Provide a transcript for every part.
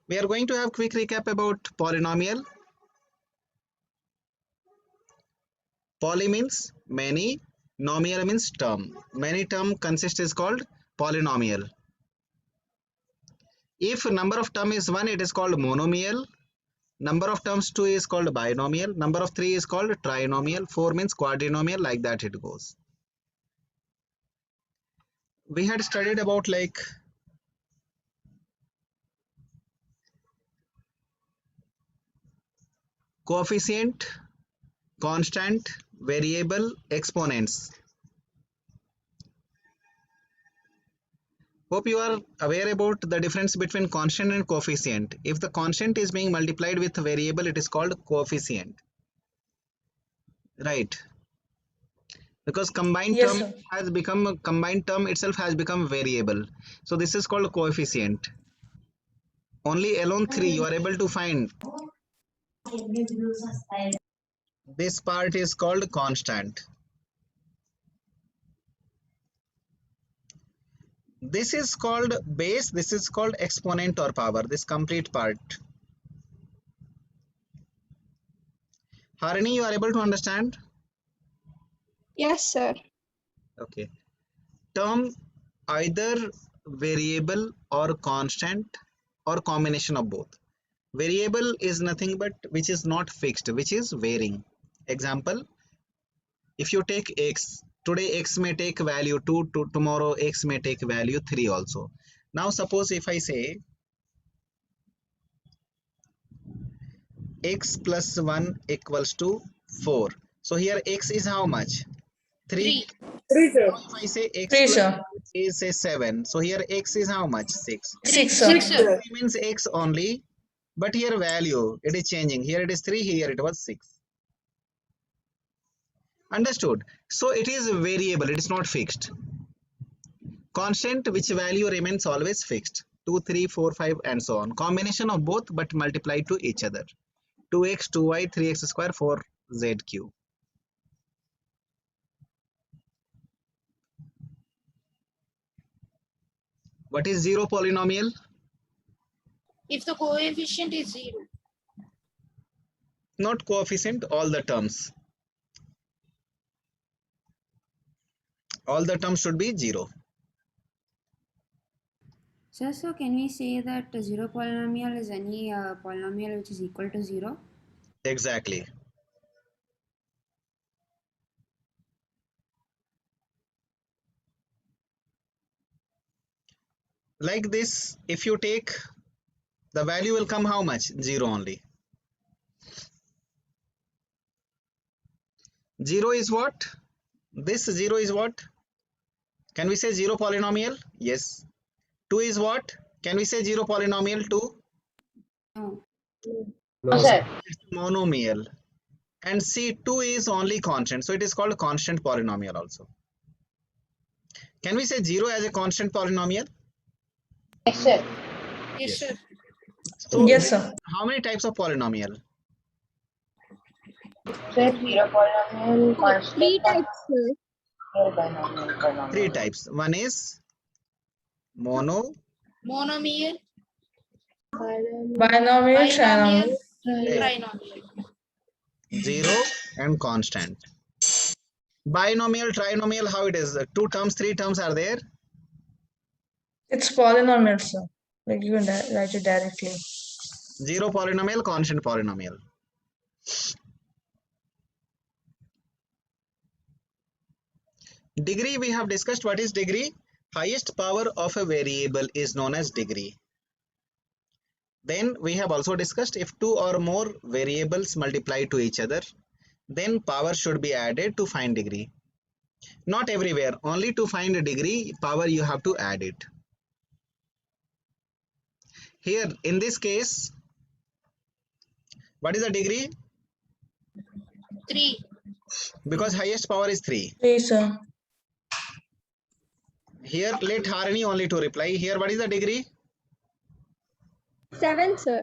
We are going to have quick recap about polynomial. Poly means many, nomial means term. Many term consist is called polynomial. If number of term is 1, it is called monomial. Number of terms 2 is called binomial. Number of 3 is called trinomial. 4 means quadrinomial, like that it goes. We had studied about like coefficient, constant, variable, exponents. Hope you are aware about the difference between constant and coefficient. If the constant is being multiplied with a variable, it is called coefficient. Right. Because combined Yes, term sir. has become combined term itself has become variable. So this is called coefficient. Only alone 3 you are able to find. This part is called constant. This is called base, this is called exponent or power, this complete part. Harini, you are able to understand? Yes, sir. Okay. Term either variable or constant or combination of both. Variable is nothing but which is not fixed, which is varying. Example, if you take x, today x may take value 2, tomorrow x may take value 3 also. Now suppose if I say x plus 1 equals to 4. So here x is how much? 3. 3, sir. Now if I say x 3, plus sir. 1 is say 7. So here x is how much? 6. 6, 6, sir. sir. Means x only, but here value it is changing. Here it is 3, here it was 6. Understood? So it is variable, it is not fixed. Constant, which value remains always fixed. 2, 3, 4, 5 and so on. Combination of both but multiplied to each other. 2x, 2y, 3x square, 4zq. What is zero polynomial? If the coefficient is 0. Not coefficient, all the terms. All the terms should be 0. Sir, so can we say that zero polynomial is any polynomial which is equal to 0? Exactly. Like this, if you take, the value will come how much? 0 only. 0 is what? This 0 is what? Can we say 0 polynomial? Yes. 2 is what? Can we say 0 polynomial 2? No. No, sir. It's monomial. And see, 2 is only constant. So it is called constant polynomial also. Can we say 0 as a constant polynomial? Yes, sir. Yes, sir. So Yes, sir. how many types of polynomial? Sir, 0 polynomial, constant, 3 types, sir. binomial. 3 types. One is mono, Monomial, Binomial, binomial, trinomial. trinomial. 0 and constant. Binomial, trinomial, how it is? 2 terms, 3 terms are there. It's polynomial, sir. Like you can write it directly. 0 polynomial, constant polynomial. Degree we have discussed. What is degree? Highest power of a variable is known as degree. Then we have also discussed if 2 or more variables multiply to each other, then power should be added to find degree. Not everywhere, only to find a degree, power you have to add it. Here in this case, what is the degree? 3. Because highest power is 3. 3, sir. Here let Harini only to reply. Here what is the degree? 7, sir.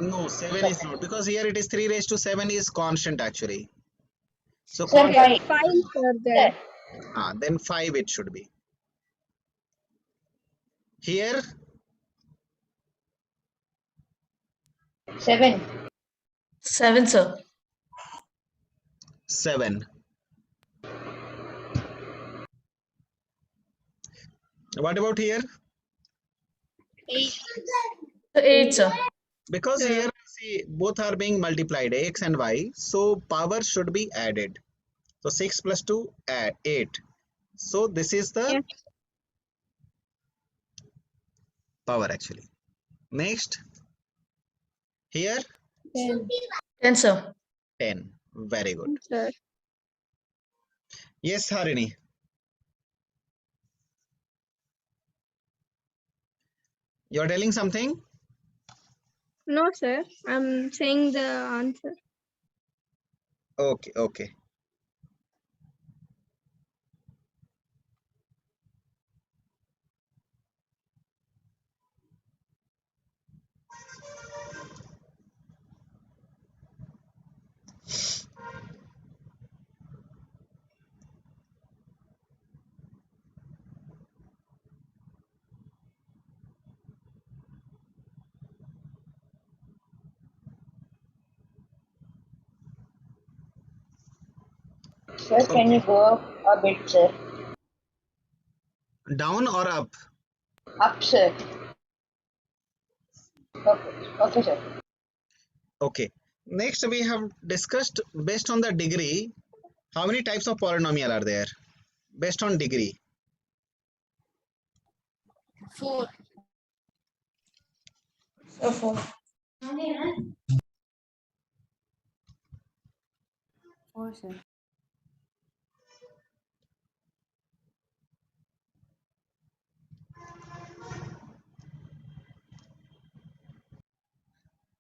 No, 7 is not, because here it is 3 raised to 7 is constant actually. So Sir, constant, 5, sir, then. then 5 it should be. Here 7. 7, sir. 7. What about here? 8. 8, sir. Because Sir. here see both are being multiplied, x and y, so power should be added. So 6 plus 2 add 8. So this is the Yes. power actually. Next, here 10, sir. 10. Very good. Sir. Yes, Harini. You're telling something? No, sir. I'm saying the answer. Okay, okay. Sir, can you go up a bit, sir? Down or up? Up, sir. Okay, okay, sir. Okay. Next, we have discussed based on the degree, how many types of polynomial are there? Based on degree. 4. So 4. 4, sir.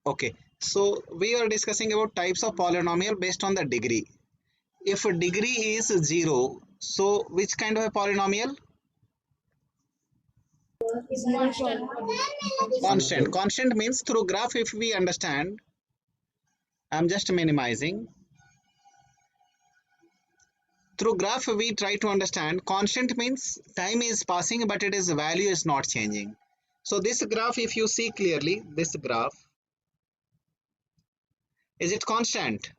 Okay. So we are discussing about types of polynomial based on the degree. If a degree is 0, so which kind of a polynomial? Constant. Constant. Constant means through graph if we understand. I'm just minimizing. Through graph we try to understand. Constant means time is passing but it is value is not changing. So this graph, if you see clearly, this graph, is it constant?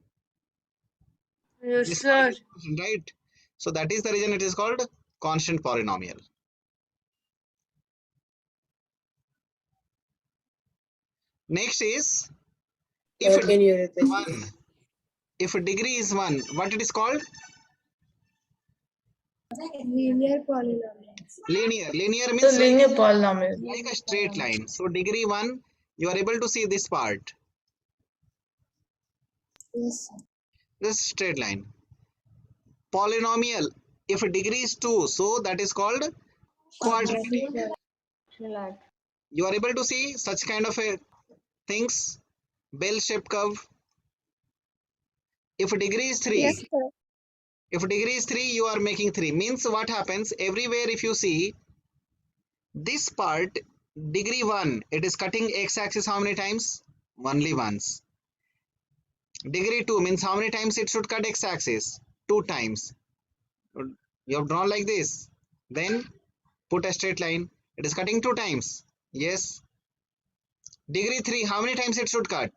Yes, This sir. point is constant, right? So that is the reason it is called constant polynomial. Next is if a degree is 1, if a degree is 1, what it is called? Linear polynomial. Linear. Linear So means linear polynomial. like a straight line. So degree 1, you are able to see this part. Yes. This straight line. Polynomial, if a degree is 2, so that is called quadratic. You are able to see such kind of a things, bell-shaped curve. If degree is 3, Yes, sir. if degree is 3, you are making 3. Means what happens everywhere if you see this part, degree 1, it is cutting x-axis how many times? Only once. Degree 2 means how many times it should cut x-axis? 2 times. You have drawn like this. Then put a straight line. It is cutting 2 times. Yes. Degree 3, how many times it should cut?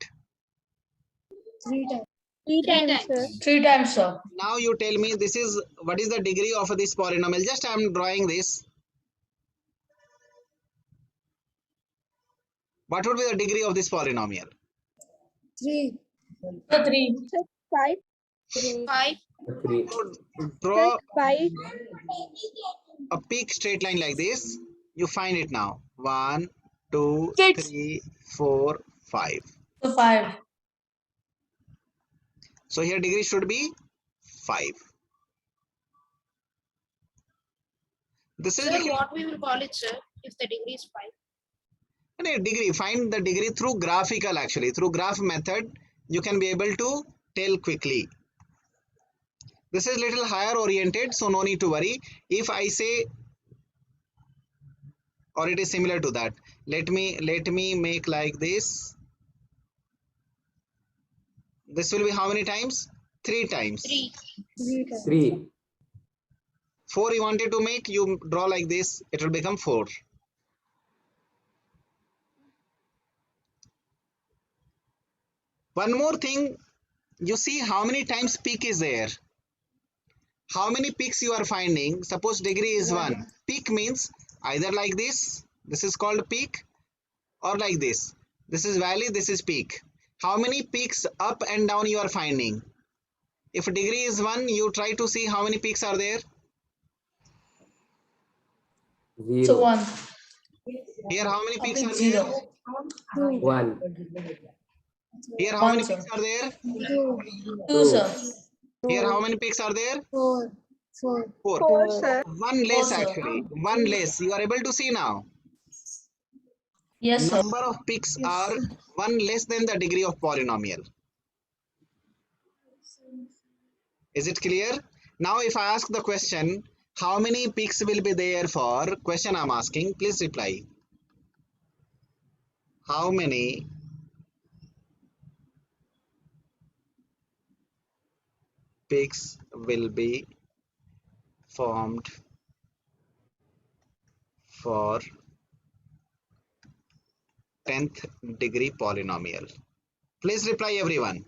3 times. 3 times, sir. times. 3 times, sir. Now you tell me this is what is the degree of this polynomial. Just I am drawing this. What would be the degree of this polynomial? 3. So 3. Sir, 5. 5. So draw 5. a peak straight line like this. You find it now. 1, 2, Six. 3, 4, 5. So 5. So here degree should be 5. This is Sir, like what we will call it, sir, if the degree is 5? a degree. Find the degree through graphical actually. Through graph method, you can be able to tell quickly. This is little higher oriented, so no need to worry. If I say, or it is similar to that, let me make like this. This will be how many times? 3 times. 3. 3. 4 you wanted to make, you draw like this, it will become 4. One more thing, you see how many times peak is there. How many peaks you are finding? Suppose degree is 1. Peak means either like this is called peak, or like this. This is valley, this is peak. How many peaks up and down you are finding? If degree is 1, you try to see how many peaks are there. So Zero. 1. Here how many peaks are 0. there? 1. Here how 1, many sir. peaks are there? 2, sir. Here how many peaks are there? 4. 4. 4, sir. One less 4, sir. actually. One less. You are able to see now. Yes, sir. Number of peaks are 1 less than the degree of polynomial. Is it clear? Now if I ask the question, how many peaks will be there for question I'm asking, please reply. How many peaks will be formed for 10th degree polynomial? Please reply everyone.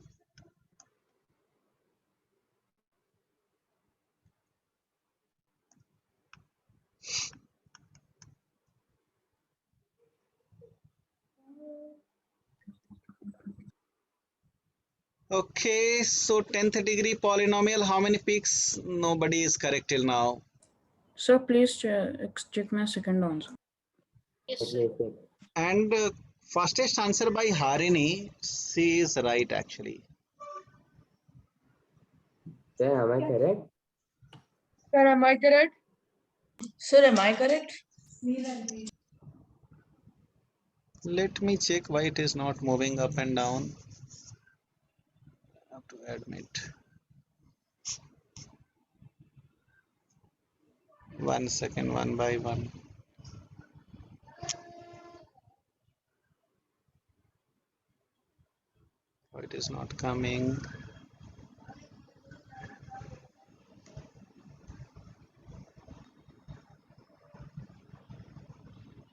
Okay, so 10th degree polynomial, how many peaks? Nobody is correct till now. Sir, please check my second answer. Yes, Let sir. me check. And fastest answer by Harini, she is right actually. Sir, am I correct? Sir, am I correct? Sir, am I correct? Let me check why it is not moving up and down. I have to admit. 1 second, one by one. Why it is not coming?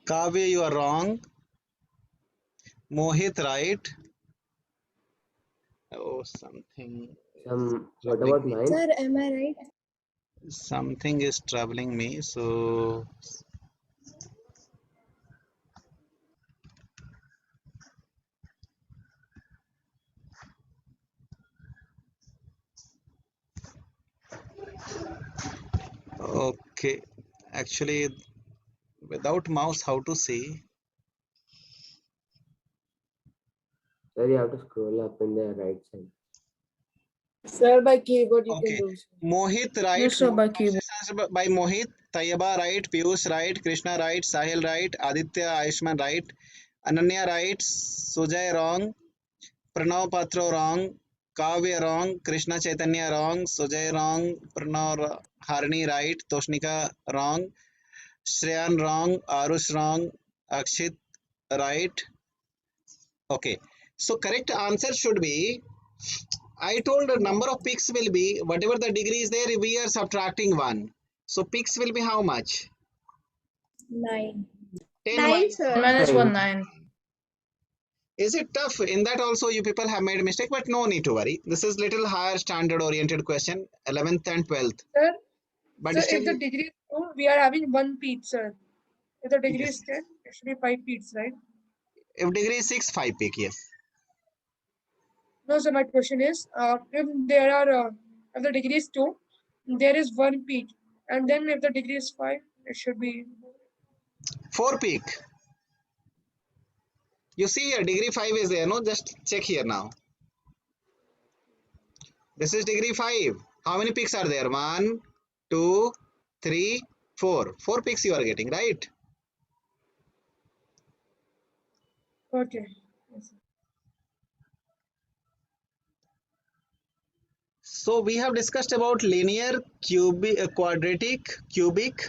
Kavya, you are wrong. Mohit, right? Oh, something. What about mine? Sir, am I right? Something is troubling me. So okay. Actually, without mouse, how to see? Sir, you have to scroll up in the right side. Sir, by keyboard you Okay. can do. Mohit, right? Yes, sir, by keyboard. Answer by Mohit. Tayyaba, right? Piyush, right? Krishna, right? Sahil, right? Aditya, Ayushman, right? Ananya, right? Sujay, wrong. Pranav Patro, wrong. Kavya, wrong. Krishna Chaitanya, wrong. Sujay, wrong. Pranav Harini, right. Toshnika, wrong. Shreyan, wrong. Arush, wrong. Akshit, right. Okay. So correct answer should be, I told the number of peaks will be whatever the degree is there, we are subtracting 1. So peaks will be how much? 9. 10 9, minus sir. 1. Minus 1, 9. Is it tough? In that also you people have made a mistake, but no need to worry. This is little higher standard oriented question, 11th and 12th. Sir, But sir, still, if the degree is 2, we are having 1 peak, sir. If the degree yes. is 10, it should be 5 peaks, right? If degree is 6, 5 peak, yes. No, sir, my question is, if there are, if the degree is 2, there is 1 peak. And then if the degree is 5, it should be 4 peak. You see here, degree 5 is there, no? Just check here now. This is degree 5. How many peaks are there? 1, 2, 3, 4. 4 peaks you are getting, right? okay. Yes, sir. So we have discussed about linear, cubic, quadratic, cubic.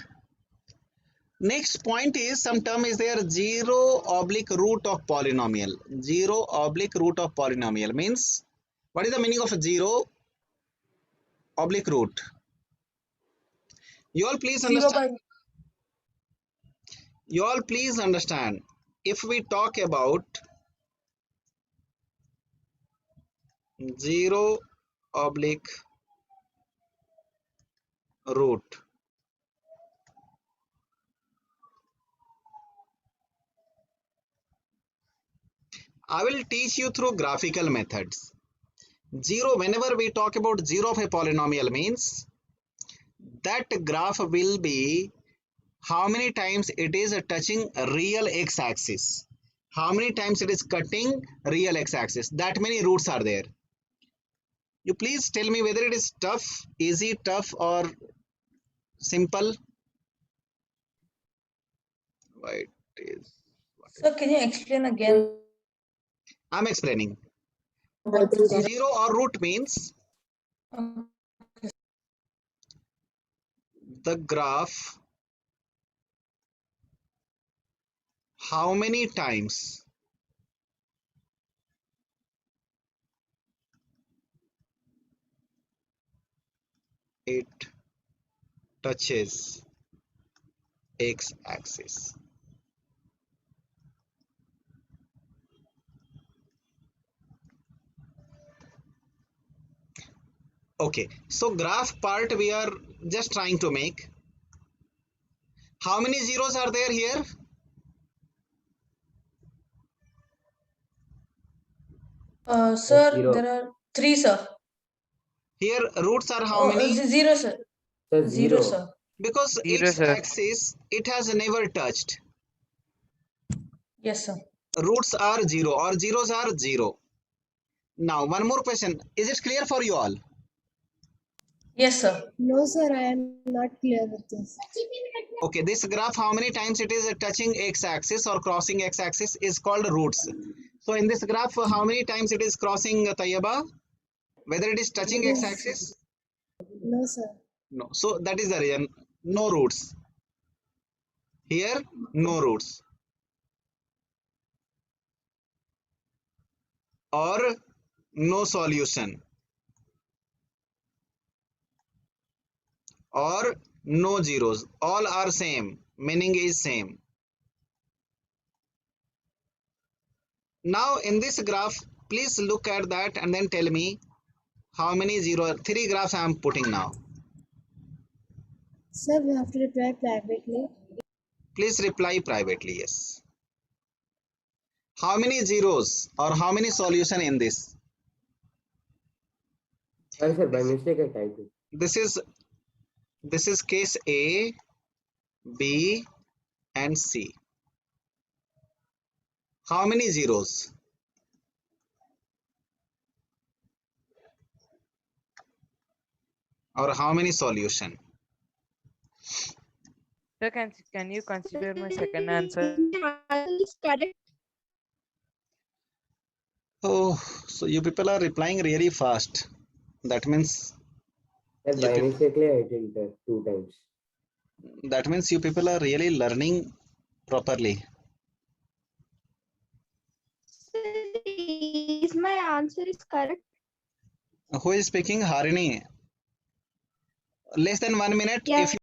Next point is some term is there, 0 oblique root of polynomial. 0 oblique root of polynomial means, what is the meaning of 0 oblique root? You all please 0 understand. by You all please understand. If we talk about 0 oblique root. I will teach you through graphical methods. 0, whenever we talk about 0 of a polynomial, means that graph will be how many times it is touching real x-axis, how many times it is cutting real x-axis. That many roots are there. You please tell me whether it is tough, easy, tough, or simple. Why it is? So can you explain again? I'm explaining. What is zero? 0 or root means the graph how many times it touches x-axis. Okay, so graph part we are just trying to make. How many zeros are there here? Sir, Zero. there are 3, sir. Here roots are how Oh, many? 0, sir. Sir, 0, zero. sir. Because Zero, sir. x-axis it has never touched. Yes, sir. Roots are 0 or zeros are 0. Now one more question. Is it clear for you all? Yes, sir. No, sir, I am not clear with this. Okay, this graph how many times it is touching x-axis or crossing x-axis is called roots. So in this graph how many times it is crossing Tayyaba? Whether it is touching x-axis? No, sir. No. So that is the reason. No roots. Here no roots. Or no solution. Or no zeros. All are same. Meaning is same. Now in this graph, please look at that and then tell me how many 3 graphs I am putting now. Sir, we have to reply privately. Please reply privately, yes. How many zeros or how many solution in this? Sorry, sir, by mistake I typed it. This is case A, B, and C. How many zeros? Or how many solution? Sir, can you consider my second answer? Is correct. Oh, so you people are replying really fast. That means Sir, by mistake I did it 2 times. you people are really learning properly. Is my answer is correct? Who is speaking? Harini. Less than 1 minute. Yeah. If